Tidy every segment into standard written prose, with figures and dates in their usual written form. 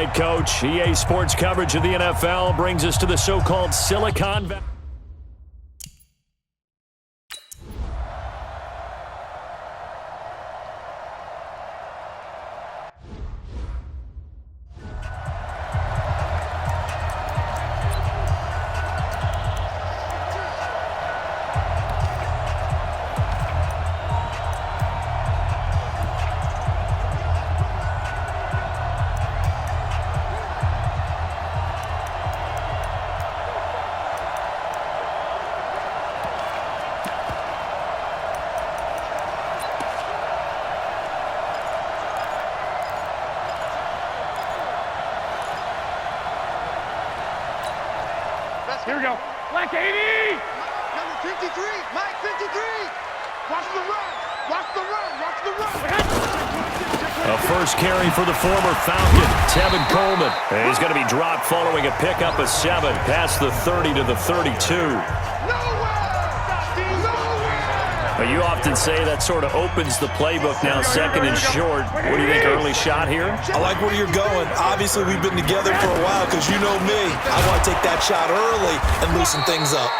right, Coach. EA Sports coverage of the NFL brings us to the so-called Silicon Valley. Here we go. Black 80! Number 53, Mike 53. Watch the run. Watch the run. Watch the run. A first carry for the former Falcon, Tevin Coleman. And he's going to be dropped following a pickup of 7 past the 30 to the 32. You often say that sort of opens the playbook now, second and short. What do you think, early shot here? I like where you're going. Obviously, we've been together for a while because you know me. I want to take that shot early and loosen things up.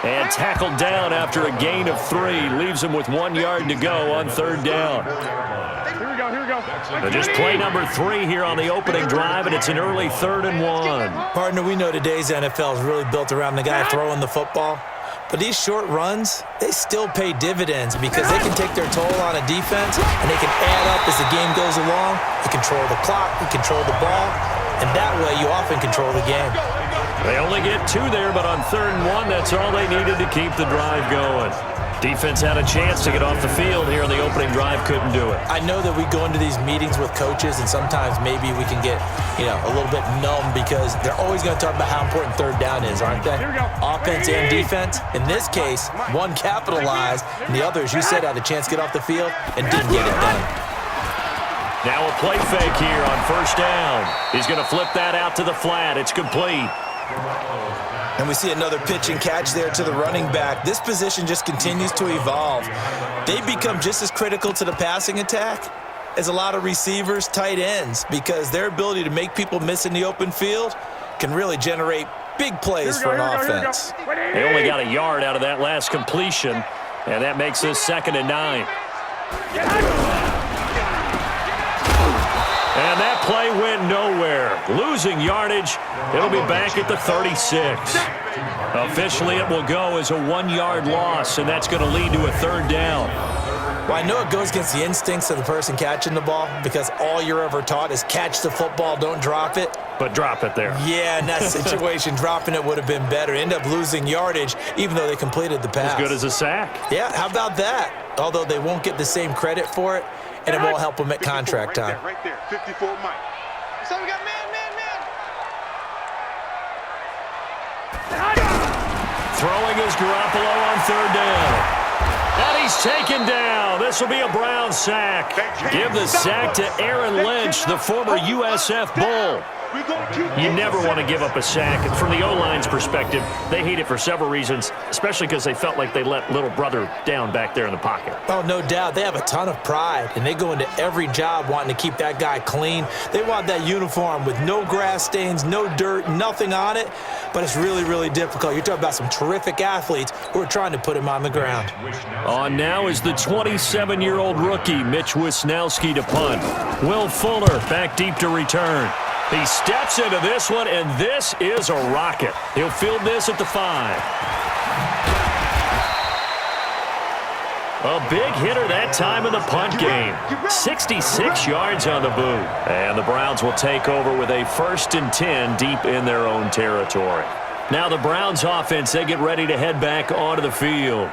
And tackled down after a gain of 3. Leaves him with 1 yard to go on third down. Here we go, here we go. But just play number 3 here on the opening drive, and it's an early 3rd and 1. Partner, we know today's NFL is really built around the guy throwing the football. But these short runs, they still pay dividends because they can take their toll on a defense, and they can add up as the game goes along. You control the clock, you control the ball, and that way you often control the game. They only get 2 there, but on 3rd and 1, that's all they needed to keep the drive going. Defense had a chance to get off the field here on the opening drive, couldn't do it. I know that we go into these meetings with coaches, and sometimes maybe we can get, a little bit numb because they're always going to talk about how important third down is, aren't they? Offense and defense. In this case, one capitalized, and the other, as you said, had a chance to get off the field and didn't get it done. Now a play fake here on first down. He's going to flip that out to the flat. It's complete. And we see another pitch and catch there to the running back. This position just continues to evolve. They become just as critical to the passing attack as a lot of receivers, tight ends, because their ability to make people miss in the open field can really generate big plays for an offense. They only got a yard out of that last completion, and that makes this 2nd and 9. And that play went nowhere. Losing yardage. It'll be back at the 36. Officially, it will go as a 1-yard loss, and that's going to lead to a 3rd down. Well, I know it goes against the instincts of the person catching the ball because all you're ever taught is catch the football, don't drop it. But drop it there. Yeah, in that situation, dropping it would have been better. End up losing yardage, even though they completed the pass. As good as a sack. Yeah, how about that? Although they won't get the same credit for it, and it won't help them at contract time. Right there, 54 Mike. So we got man. Throwing is Garoppolo on 3rd down. And he's taken down. This will be a Brown sack. Give the sack to Aaron Lynch, the former USF Bull. You never want to give up a sack. And from the O-line's perspective, they hate it for several reasons, especially because they felt like they let little brother down back there in the pocket. Oh, no doubt. They have a ton of pride, and they go into every job wanting to keep that guy clean. They want that uniform with no grass stains, no dirt, nothing on it, but it's really, really difficult. You're talking about some terrific athletes who are trying to put him on the ground. On now is the 27-year-old rookie, Mitch Wisnowski, to punt. Will Fuller back deep to return. He steps into this one, and this is a rocket. He'll field this at the 5. A big hitter that time in the punt game. 66 yards on the boot. And the Browns will take over with a 1st and 10 deep in their own territory. Now the Browns offense, they get ready to head back onto the field.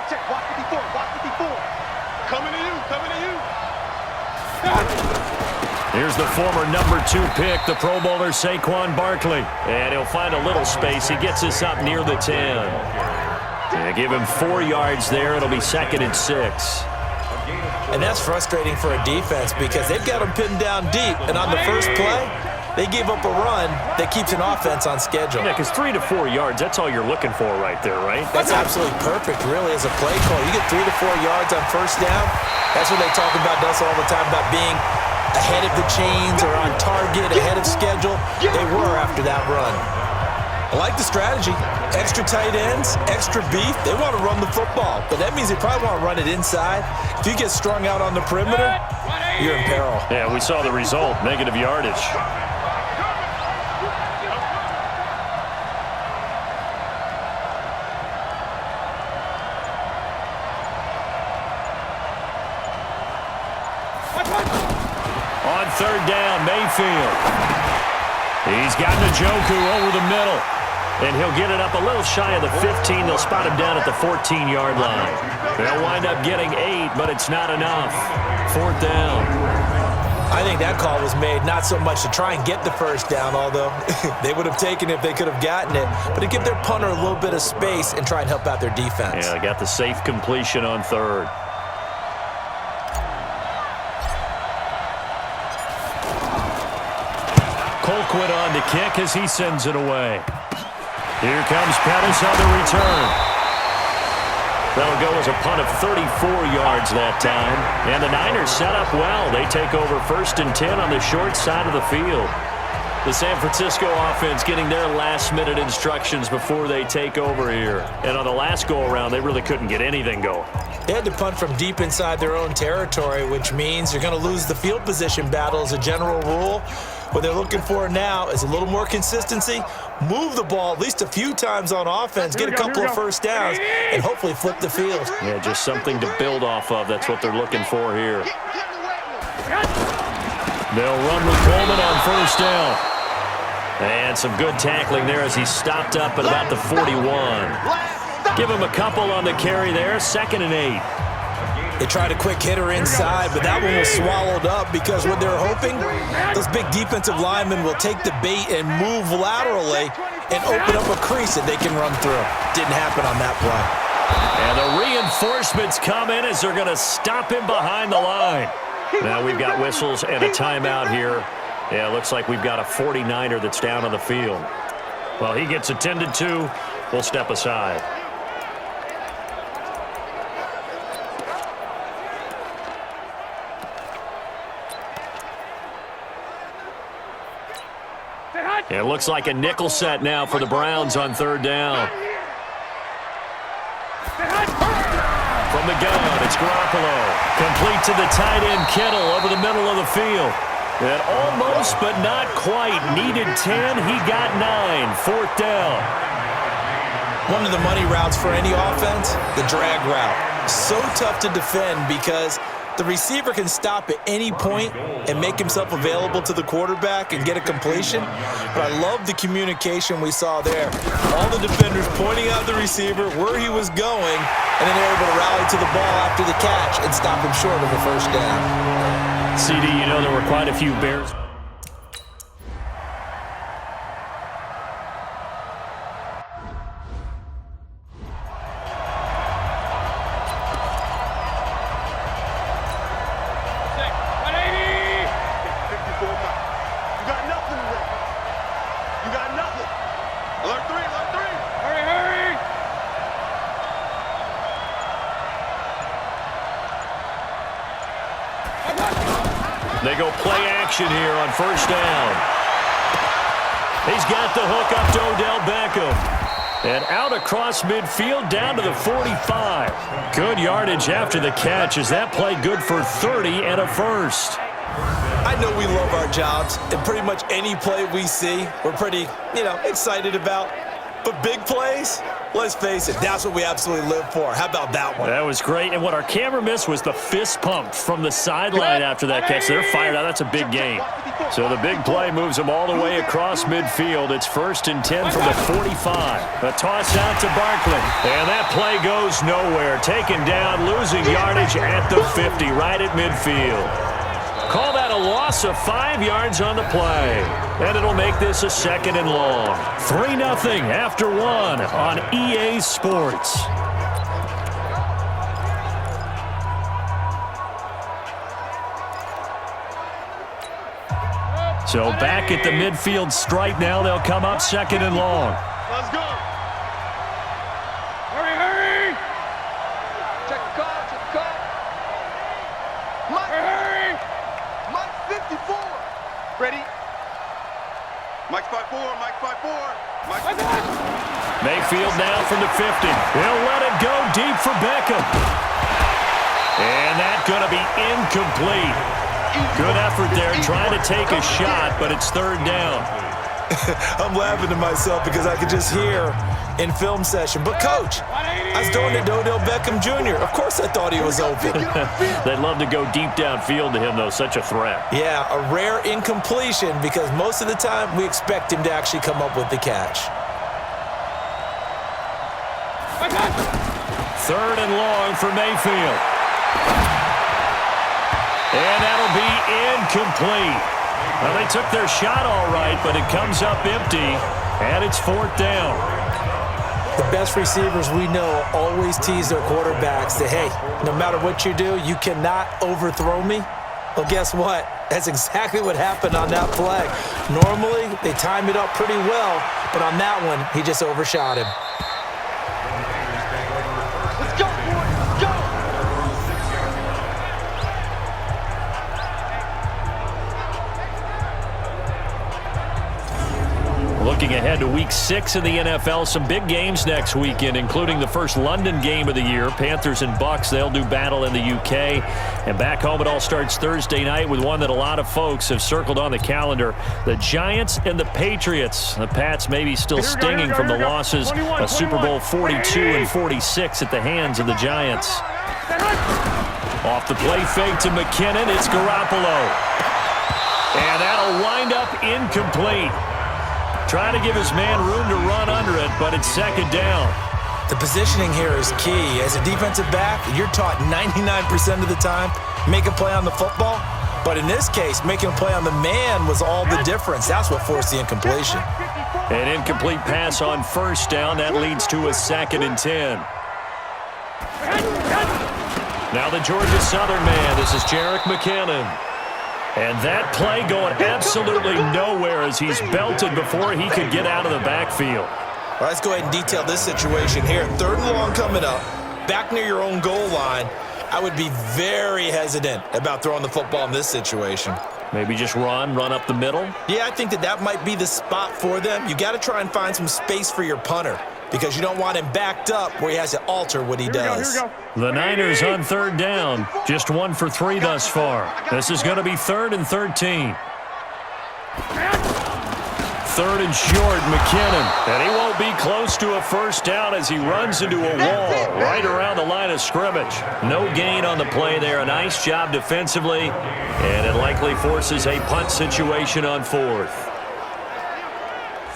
Check, block 54, block 54. Coming to you. Here's the former number 2 pick, the Pro Bowler Saquon Barkley. And he'll find a little space. He gets us up near the 10. And give him 4 yards there. It'll be 2nd and 6. And that's frustrating for a defense because they've got them pinned down deep. And on the first play, They gave up a run that keeps an offense on schedule. Yeah, because 3 to 4 yards, that's all you're looking for right there, right? That's absolutely perfect, really, as a play call. You get 3 to 4 yards on first down. That's what they talk about us all the time, about being ahead of the chains or on target, ahead of schedule. They were after that run. I like the strategy. Extra tight ends, extra beef. They want to run the football, but that means they probably want to run it inside. If you get strung out on the perimeter, you're in peril. Yeah, we saw the result, negative yardage. On third down, Mayfield. He's got Njoku over the middle. And he'll get it up a little shy of the 15. They'll spot him down at the 14-yard line. They'll wind up getting 8, but it's not enough. Fourth down. I think that call was made not so much to try and get the first down, although they would have taken it if they could have gotten it, but to give their punter a little bit of space and try and help out their defense. Yeah, they got the safe completion on third. Colquitt on to kick as he sends it away. Here comes Pettis on the return. That'll go as a punt of 34 yards that time. And the Niners set up well. They take over 1st and 10 on the short side of the field. The San Francisco offense getting their last-minute instructions before they take over here. And on the last go-around, they really couldn't get anything going. They had to punt from deep inside their own territory, which means you're going to lose the field position battle as a general rule. What they're looking for now is a little more consistency, move the ball at least a few times on offense, get a couple of first downs, and hopefully flip the field. Yeah, just something to build off of. That's what they're looking for here. They'll run with Coleman on first down. And some good tackling there as he stopped up at about the 41. Give him a couple on the carry there, 2nd and 8. They tried a quick hitter inside, but that one was swallowed up because what they're hoping, those big defensive linemen will take the bait and move laterally and open up a crease that they can run through. Didn't happen on that play. And the reinforcements come in as they're going to stop him behind the line. Now we've got whistles and a timeout here. Yeah, it looks like we've got a 49er that's down on the field. Well, he gets attended to. We'll step aside. It looks like a nickel set now for the Browns on third down. From the gun, it's Garoppolo. Complete to the tight end, Kittle, over the middle of the field. And almost, but not quite. Needed 10, he got 9. Fourth down. One of the money routes for any offense, the drag route. So tough to defend because the receiver can stop at any point and make himself available to the quarterback and get a completion. But I love the communication we saw there. All the defenders pointing out the receiver, where he was going, and then they're able to rally to the ball after the catch and stop him short of a first down. CD, you know there were quite a few Bears. They go play action here on first down. He's got the hook up to Odell Beckham. And out across midfield down to the 45. Good yardage after the catch as that play good for 30 and a first. I know we love our jobs, and pretty much any play we see, we're pretty, excited about. But big plays, let's face it, that's what we absolutely live for. How about that one? That was great. And what our camera missed was the fist pump from the sideline after that catch. They're fired out. That's a big game. So the big play moves them all the way across midfield. It's 1st and 10 from the 45. A toss out to Barkley. And that play goes nowhere. Taken down, losing yardage at the 50, right at midfield. Call that a loss of 5 yards on the play. And it'll make this a 2nd and long. 3-0 after 1 on EA Sports. So back at the midfield stripe now. They'll come up 2nd and long. Let's go. Hurry, hurry! Check the call, check the call. Mike, Hurry! Mike 54. Ready? Mike 5-4, Mike 5-4. Mike 5-4. Mayfield now from the 50. He'll let it go deep for Beckham. And that's going to be incomplete. Good effort there trying to take a shot, but it's 3rd down. I'm laughing to myself because I could just hear in film session. But, Coach, I was throwing to Odell Beckham Jr. Of course I thought he was open. They'd love to go deep downfield to him, though. Such a threat. Yeah, a rare incompletion because most of the time we expect him to actually come up with the catch. 3rd and long for Mayfield. And that'll be incomplete. Well, they took their shot all right, but it comes up empty, and it's 4th down. The best receivers we know always tease their quarterbacks that, hey, no matter what you do, you cannot overthrow me. Well, guess what? That's exactly what happened on that play. Normally, they time it up pretty well, but on that one, he just overshot him. Let's go, boys. Let's go. Looking ahead to Week 6 in the NFL, some big games next weekend, including the first London game of the year. Panthers and Bucks, they'll do battle in the UK. And back home, it all starts Thursday night with one that a lot of folks have circled on the calendar, the Giants and the Patriots. The Pats maybe still stinging from the losses of Super Bowl 42 and 46 at the hands of the Giants. Off the play fake to McKinnon, it's Garoppolo. And that'll wind up incomplete. Trying to give his man room to run under it, but it's 2nd down. The positioning here is key. As a defensive back, you're taught 99% of the time, make a play on the football. But in this case, making a play on the man was all the difference. That's what forced the incompletion. An incomplete pass on 1st down. That leads to a 2nd and 10. Now the Georgia Southern man. This is Jerick McKinnon. And that play going absolutely nowhere as he's belted before he could get out of the backfield. All right, let's go ahead and detail this situation here. 3rd and long coming up, back near your own goal line. I would be very hesitant about throwing the football in this situation. Maybe just run up the middle? Yeah, I think that might be the spot for them. You got to try and find some space for your punter because you don't want him backed up where he has to alter what he does. The Niners on 3rd down. Just 1 for 3 thus far. This is going to be 3rd and 13. 3rd and short, McKinnon. And he won't be close to a 1st down as he runs into a wall right around the line of scrimmage. No gain on the play there. A nice job defensively. And it likely forces a punt situation on 4th.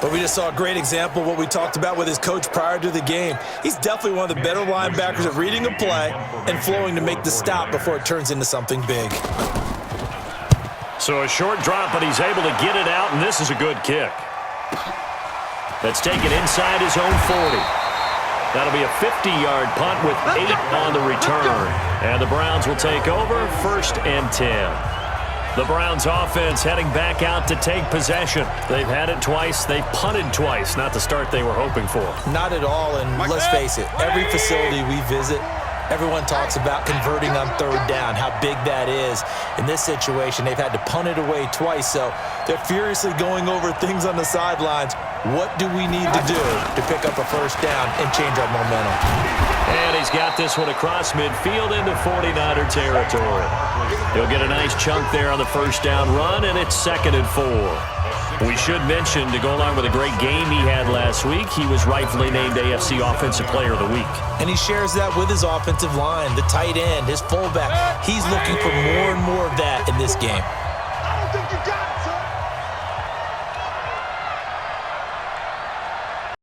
But we just saw a great example of what we talked about with his coach prior to the game. He's definitely one of the better linebackers at reading a play and flowing to make the stop before it turns into something big. So a short drop, but he's able to get it out, and this is a good kick. That's taken inside his own 40. That'll be a 50-yard punt with 8 on the return. And the Browns will take over 1st and 10. The Browns offense heading back out to take possession. They've had it twice. They've punted twice. Not the start they were hoping for. Not at all, and let's face it, every facility we visit, everyone talks about converting on 3rd down, how big that is. In this situation, they've had to punt it away twice, so they're furiously going over things on the sidelines. What do we need to do to pick up a 1st down and change our momentum? And he's got this one across midfield into 49er territory. He'll get a nice chunk there on the 1st down run, and it's 2nd and 4. We should mention, to go along with a great game he had last week, he was rightfully named AFC Offensive Player of the Week. And he shares that with his offensive line, the tight end, his fullback. He's looking for more and more of that in this game.